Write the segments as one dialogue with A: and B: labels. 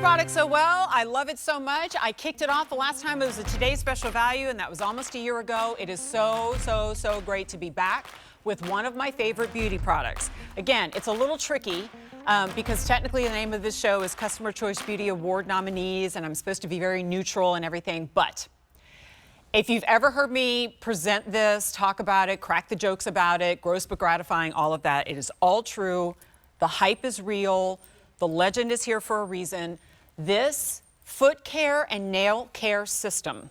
A: product so well. I love it so much. I kicked it off the last time it was a Today's Special Value, and that was almost a year ago. It is so great to be back with one of my favorite beauty products. Again, it's a little tricky because technically the name of this show is Customer Choice Beauty Award nominees, and I'm supposed to be very neutral and everything, but if you've ever heard me present this, talk about it, crack the jokes about it, gross but gratifying, all of that, it is all true. The hype is real. The legend is here for a reason. This foot care and nail care system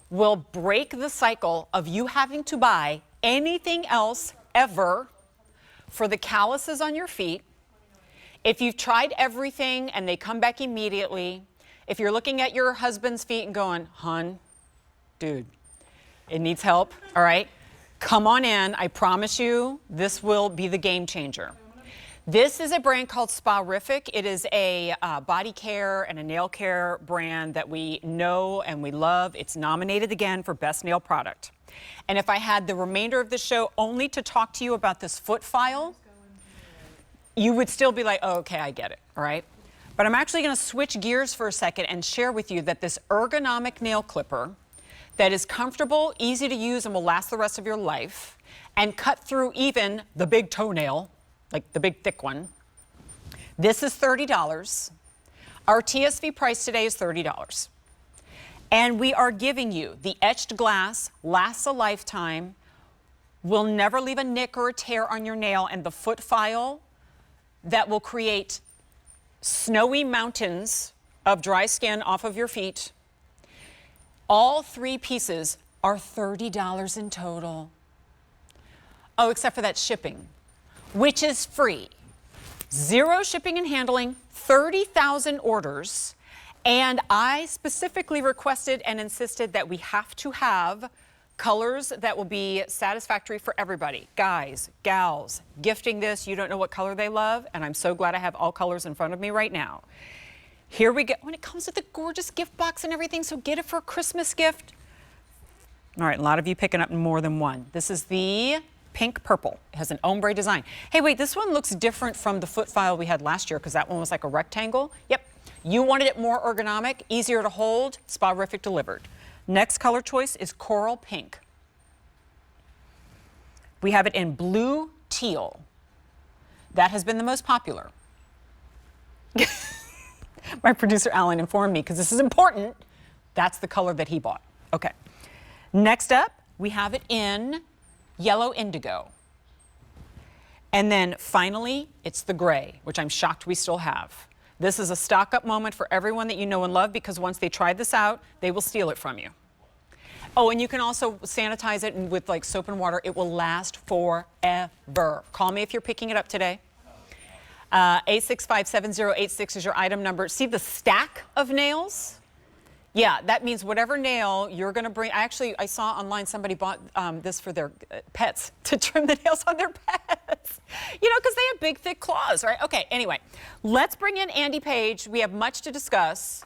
A: will break the cycle of you having to buy anything else ever for the calluses on your feet. If you've tried everything and they come back immediately, if you're looking at your husband's feet and going, "Hun, dude, it needs help," all right? Come on in. I promise you, this will be the game changer. This is a brand called Spa-Rific. It is a body care and a nail care brand that we know and we love. It's nominated again for Best Nail Product. And if I had the remainder of the show only to talk to you about this foot file, you would still be like, "Oh, okay, I get it," all right? But I'm actually gonna switch gears for a second and share with you that this ergonomic nail clipper that is comfortable, easy to use, and will last the rest of your life, and cut through even the big toenail, like the big thick one. This is $30. Our TSV price today is $30. And we are giving you the etched glass, lasts a lifetime, will never leave a nick or a tear on your nail, and the foot file that will create snowy mountains of dry skin off of your feet. All three pieces are $30 in total. Oh, except for that shipping, which is free. Zero shipping and handling, 30,000 orders. And I specifically requested and insisted that we have to have colors that will be satisfactory for everybody. Guys, gals, gifting this, you don't know what color they love, and I'm so glad I have all colors in front of me right now. Here we go. When it comes with a gorgeous gift box and everything, so get it for a Christmas gift. All right, a lot of you picking up more than one. This is the pink purple. It has an ombre design. Hey, wait, this one looks different from the foot file we had last year because that one was like a rectangle. Yep, you wanted it more ergonomic, easier to hold. Spa-Rific delivered. Next color choice is coral pink. We have it in blue teal. That has been the most popular. My producer Alan informed me because this is important. That's the color that he bought. Okay. Next up, we have it in yellow indigo. And then finally, it's the gray, which I'm shocked we still have. This is a stock up moment for everyone that you know and love because once they try this out, they will steal it from you. Oh, and you can also sanitize it with like soap and water. It will last forever. Call me if you're picking it up today. 865-7086 is your item number. See the stack of nails? Yeah, that means whatever nail you're going to bring. I saw online somebody bought this for their pets to trim the nails on their pets. You know, because they have big, thick claws, right? Okay, anyway, let's bring in Andy Page. We have much to discuss.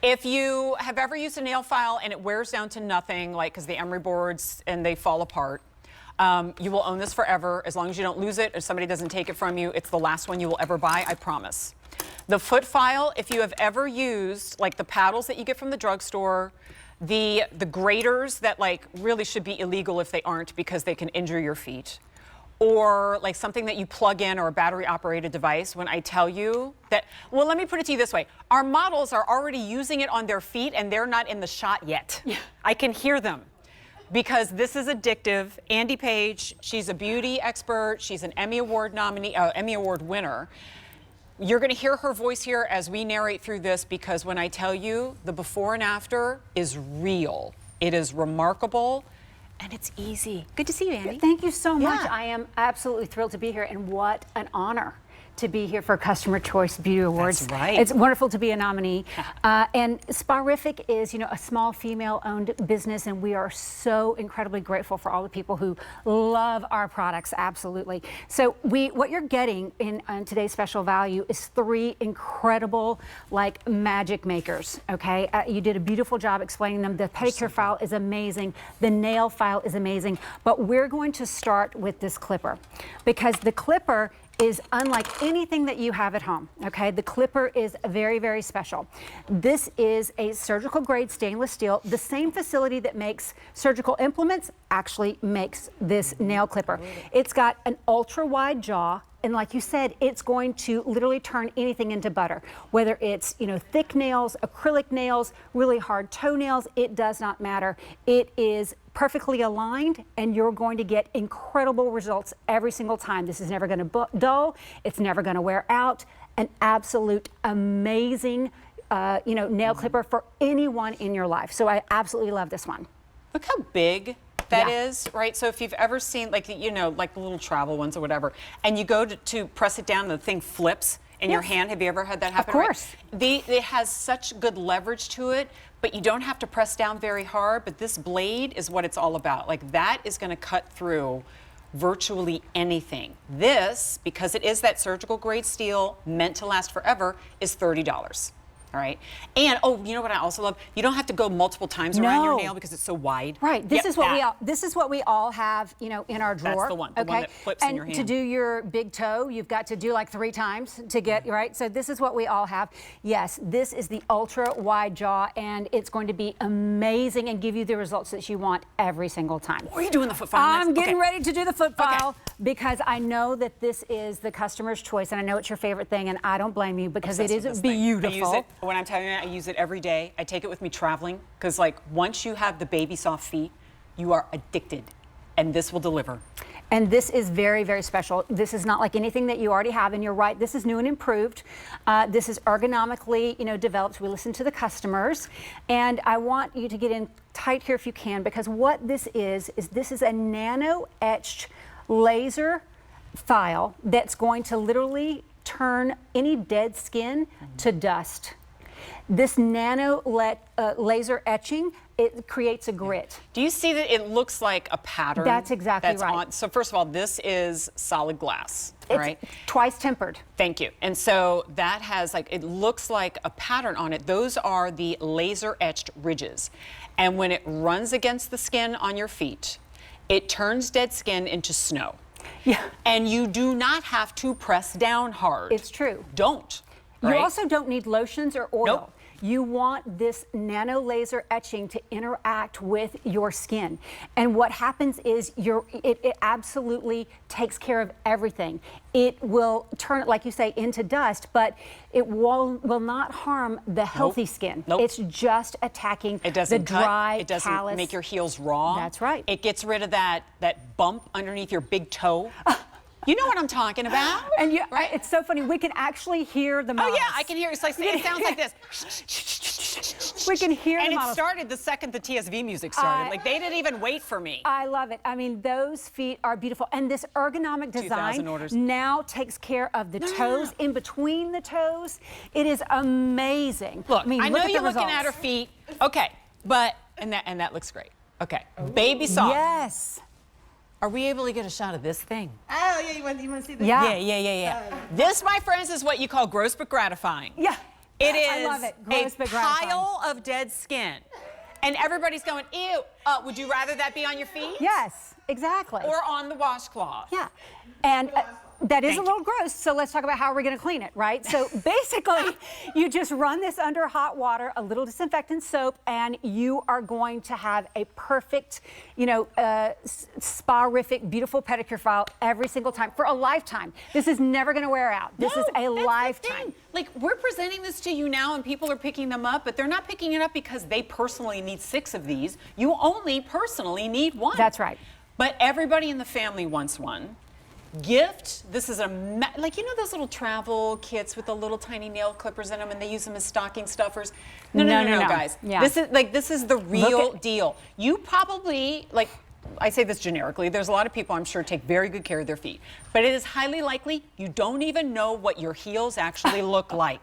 A: If you have ever used a nail file and it wears down to nothing, like because the emery boards and they fall apart, you will own this forever as long as you don't lose it or somebody doesn't take it from you. It's the last one you will ever buy, I promise. The foot file, if you have ever used like the paddles that you get from the drugstore, the graters that like really should be illegal if they aren't because they can injure your feet, or like something that you plug in or a battery operated device, when I tell you that, well, let me put it to you this way. Our models are already using it on their feet and they're not in the shot yet. Yeah. I can hear them. Because this is addictive. Andy Page, she's a beauty expert. She's an Emmy Award nominee, Emmy Award winner. You're going to hear her voice here as we narrate through this because when I tell you the before and after is real. It is remarkable and it's easy. Good to see you, Andy.
B: Thank you so much.
A: Yeah.
B: I am absolutely thrilled to be here, and what an honor to be here for Customer Choice Beauty Awards.
A: That's right.
B: It's wonderful to be a nominee. And Spa-Rific is, you know, a small female-owned business, and we are so incredibly grateful for all the people who love our products. Absolutely. So what you're getting in today's special value is 3 incredible, like, magic makers. Okay, you did a beautiful job explaining them. The pedicure file is amazing. The nail file is amazing. But we're going to start with this clipper because the clipper is unlike anything that you have at home, okay? The clipper is very, very special. This is a surgical grade stainless steel. The same facility that makes surgical implements actually makes this nail clipper. It's got an ultra wide jaw. And like you said, it's going to literally turn anything into butter. Whether it's, you know, thick nails, acrylic nails, really hard toenails, it does not matter. It is perfectly aligned and you're going to get incredible results every single time. This is never going to dull. It's never going to wear out. An absolute amazing, you know, nail clipper for anyone in your life. So I absolutely love this one.
A: Look how big that is, right? So if you've ever seen, like, you know, like the little travel ones or whatever, and you go to press it down and the thing flips in your hand. Have you ever had that happen?
B: Of course.
A: Right? It has such good leverage to it, but you don't have to press down very hard. But this blade is what it's all about. Like, that is going to cut through virtually anything. This, because it is that surgical grade steel meant to last forever, is $30. All right. And oh, you know what I also love? You don't have to go multiple times around your nail because it's so wide.
B: Right. This is what we all have, you know, in our drawer.
A: That's the one. The one that flips in your hand.
B: And to do your big toe, you've got to do like 3 times to get right. So this is what we all have. Yes, this is the ultra wide jaw, and it's going to be amazing and give you the results that you want every single time.
A: Or are you doing the foot file?
B: I'm getting ready to do the foot file because I know that this is the customer's choice, and I know it's your favorite thing, and I don't blame you because it is beautiful.
A: I use it. When I'm telling you, I use it every day. I take it with me traveling because, like, once you have the baby soft feet, you are addicted, and this will deliver.
B: And this is very, very special. This is not like anything that you already have, and you're right, this is new and improved. This is ergonomically, you know, developed. We listen to the customers, and I want you to get in tight here if you can, because what this is this is a nano-etched laser file that's going to literally turn any dead skin to dust. This nano laser etching, it creates a grit.
A: Do you see that it looks like a pattern?
B: That's exactly right.
A: So first of all, this is solid glass, right?
B: Twice tempered.
A: Thank you. And so that has, like, it looks like a pattern on it. Those are the laser etched ridges. And when it runs against the skin on your feet, it turns dead skin into snow.
B: Yeah.
A: And you do not have to press down hard.
B: It's true.
A: Don't.
B: You
A: right?
B: also don't need lotions or oil.
A: Nope.
B: You want this nano laser etching to interact with your skin. And what happens is it absolutely takes care of everything. It will turn it, like you say, into dust, but it will not harm the healthy skin.
A: Nope.
B: It's just attacking the dry,
A: it doesn't
B: callous.
A: make your heels raw.
B: That's right.
A: It gets rid of that bump underneath your big toe. You know what I'm talking about.
B: And
A: right?
B: It's so funny. We can actually hear the models.
A: Oh, yeah, I can hear it. It sounds like this.
B: We can hear
A: and
B: the
A: it started the second the TSV music started. Like, they didn't even wait for me.
B: I love it. I mean, those feet are beautiful. And this ergonomic design now takes care of the toes, in between the toes. It is amazing.
A: Look,
B: I
A: know you're looking at her feet. Okay, and that looks great. Okay, baby soft.
B: Yes.
A: Are we able to get a shot of this thing?
C: Oh, yeah, you want to see this?
B: Yeah.
A: This, my friends, is what you call gross but gratifying.
B: Yeah.
A: It is
B: I love it. Gross but gratifying.
A: Pile of dead skin. And everybody's going, ew. Would you rather that be on your feet?
B: Yes, exactly.
A: Or on the washcloth?
B: Yeah. And that is a little gross, so let's talk about how we're going to clean it, right? So basically, you just run this under hot water, a little disinfectant soap, and you are going to have a perfect, you know, Spa-Rific, beautiful pedicure file every single time for a lifetime. This is never going to wear out. This is a lifetime.
A: Like, we're presenting this to you now, and people are picking them up, but they're not picking it up because they personally need 6 of these. You only personally need 1.
B: That's right.
A: But everybody in the family wants one. Gift, this is like, you know those little travel kits with the little tiny nail clippers in them and they use them as stocking stuffers? No, guys.
B: Yeah.
A: This is the real deal. You probably, like, I say this generically, there's a lot of people I'm sure take very good care of their feet, but it is highly likely you don't even know what your heels actually look like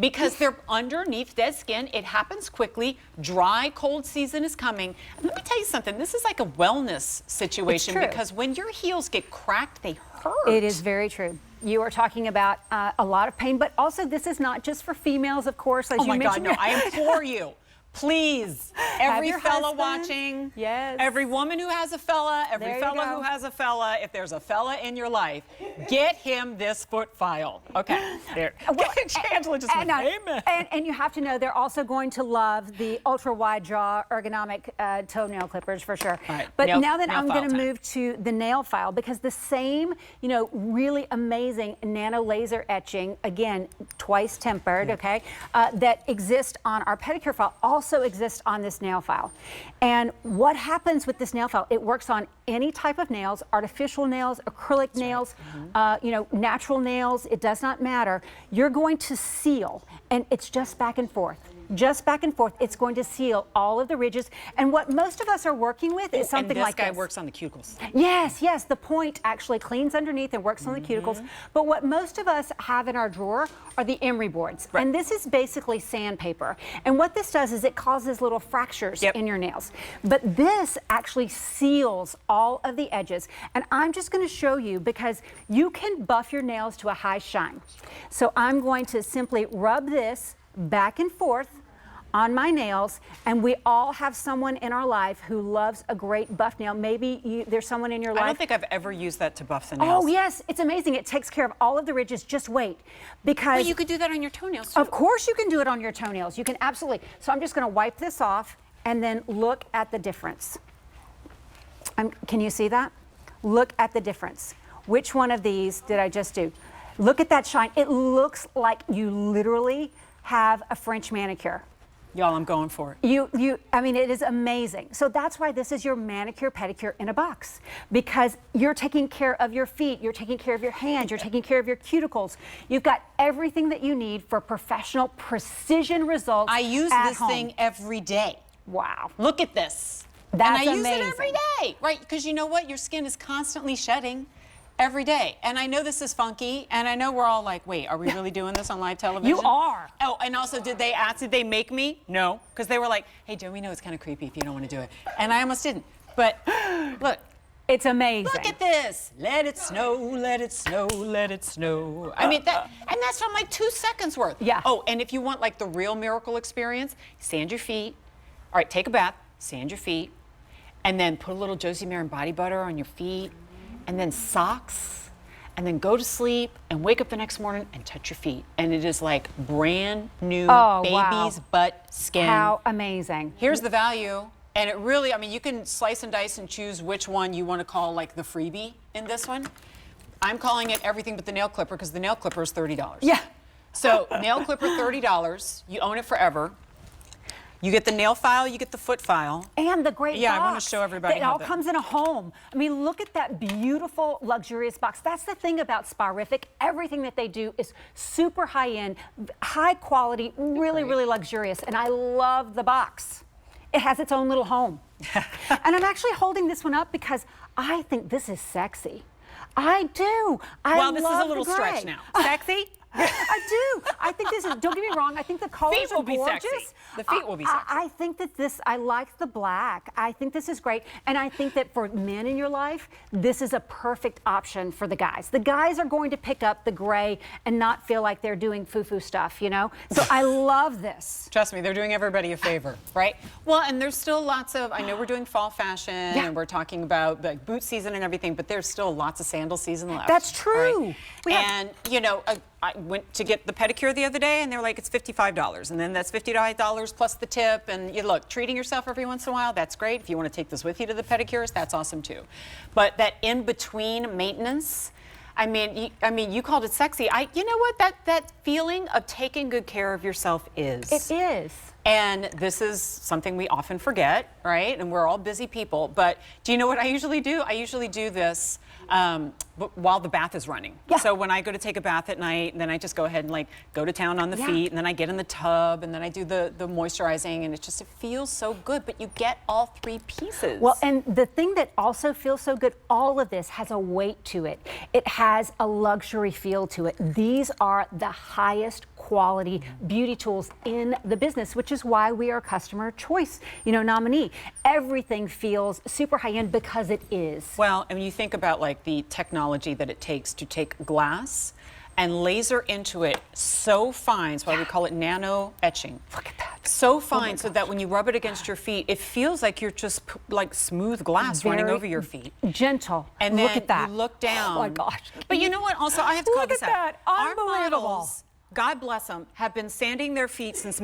A: because they're underneath dead skin. It happens quickly. Dry, cold season is coming. And let me tell you something, this is like a wellness situation because when your heels get cracked, they hurt.
B: It is very true. You are talking about a lot of pain, but also this is not just for females, of course, as you mentioned.
A: Oh my God, no, I implore you. Please, every
B: your
A: fella
B: husband.
A: watching,
B: Yes.
A: every woman who has a fella, every
B: There you
A: fella
B: go.
A: who has a fella, if there's a fella in your life, get him this foot file. Okay, there.
B: Well,
A: Angela just went, amen.
B: And you have to know they're also going to love the ultra wide jaw ergonomic toenail clippers for sure.
A: All right,
B: But
A: nail-
B: now that
A: nail
B: I'm
A: file
B: going to
A: time.
B: move to the nail file, because the same, you know, really amazing nano laser etching, again, twice tempered, okay, that exist on our pedicure file also exist on this nail file. And what happens with this nail file, it works on any type of nails, artificial nails, acrylic nails, you know, natural nails, it does not matter. You're going to seal, and it's just back and forth. Just back and forth. It's going to seal all of the ridges. And what most of us are working with is something like this.
A: And this guy works on the cuticles.
B: Yes, yes. The point actually cleans underneath and works on the cuticles. But what most of us have in our drawer are the emery boards.
A: Right.
B: And this is basically sandpaper. And what this does is it causes little fractures in your nails. But this actually seals all of the edges. And I'm just going to show you because you can buff your nails to a high shine. So I'm going to simply rub this back and forth on my nails, and we all have someone in our life who loves a great buff nail. Maybe there's someone in your life.
A: I don't think I've ever used that to buff the nails.
B: Oh yes, it's amazing. It takes care of all of the ridges. Just wait, because
A: But you could do that on your toenails too.
B: of course you can do it on your toenails. You can absolutely. So I'm just going to wipe this off and then look at the difference. Can you see that? Look at the difference. Which one of these did I just do? Look at that shine. It looks like you literally have a French manicure.
A: Y'all, I'm going for it.
B: I mean, it is amazing. So that's why this is your manicure, pedicure in a box, because you're taking care of your feet, you're taking care of your hands, you're taking care of your cuticles. You've got everything that you need for professional precision results.
A: I use
B: at
A: this
B: home.
A: thing every day.
B: Wow.
A: Look at this.
B: That's
A: and I use
B: amazing.
A: it every day, right? Because you know what? Your skin is constantly shedding every day. And I know this is funky, and I know we're all like, wait, are we really doing this on live television?
B: You are.
A: Oh, and also, did they make me? No, because they were like, hey, Joe, we know it's kind of creepy if you don't want to do it. And I almost didn't. But look.
B: It's amazing.
A: Look at this. Let it snow, let it snow, let it snow. I mean, and that's from like 2 seconds worth.
B: Yeah.
A: Oh, and if you want like the real miracle experience, sand your feet. All right, take a bath, sand your feet, and then put a little Josie Marin body butter on your feet, and then socks, and then go to sleep and wake up the next morning and touch your feet. And it is like brand new baby's butt skin.
B: How amazing.
A: Here's the value. And it really, I mean, you can slice and dice and choose which one you want to call like the freebie in this one. I'm calling it everything but the nail clipper because the nail clipper is $30.
B: Yeah.
A: So nail clipper, $30. You own it forever. You get the nail file, you get the foot file.
B: And the great box.
A: I want to show everybody
B: It
A: how
B: all
A: that
B: comes in a home. I mean, look at that beautiful, luxurious box. That's the thing about Spa-Rific. Everything that they do is super high-end, high quality, really, really luxurious. And I love the box. It has its own little home. And I'm actually holding this one up because I think this is sexy. I do.
A: Well, this is
B: love
A: a little
B: the gray.
A: stretch now. Sexy?
B: I do. I think this is, don't get me wrong, I think the colors
A: Feet will
B: are
A: be
B: gorgeous.
A: sexy. The feet will be sexy.
B: I think that this, I like the black. I think this is great. And I think that for men in your life, this is a perfect option for the guys. The guys are going to pick up the gray and not feel like they're doing foo-foo stuff, you know? So I love this.
A: Trust me, they're doing everybody a favor, right? Well, and there's still lots of, I know we're doing fall fashion and we're talking about the boot season and everything, but there's still lots of sandal season left.
B: That's true.
A: Right? And, you know, I went to get the pedicure the other day and they were like, it's $55. And then that's $55 plus the tip. And you look, treating yourself every once in a while, that's great. If you want to take this with you to the pedicures, that's awesome too. But that in-between maintenance, I mean, you called it sexy. You know what? That feeling of taking good care of yourself is.
B: It is.
A: And this is something we often forget, right? And we're all busy people. But do you know what I usually do? I usually do this while the bath is running.
B: Yeah.
A: So when I go to take a bath at night, then I just go ahead and like go to town on the feet, and then I get in the tub, and then I do the moisturizing, and it feels so good. But you get all 3 pieces.
B: Well, and the thing that also feels so good, all of this has a weight to it. It has a luxury feel to it. These are the highest quality beauty tools in the business, which is why we are customer choice, nominee. Everything feels super high end because it is.
A: Well, and when you think about like the technology that it takes to take glass and laser into it so fine, that's why we call it nano etching.
B: Look at that.
A: So fine so that when you rub it against your feet, it feels like you're just like smooth glass running over your feet.
B: Gentle.
A: And then
B: look at that.
A: you look down.
B: Oh my gosh.
A: But you know what? Also, I have to call
B: Look
A: this
B: at
A: out.
B: that. Unbelievable.
A: Our models, God bless them, have been sanding their feet since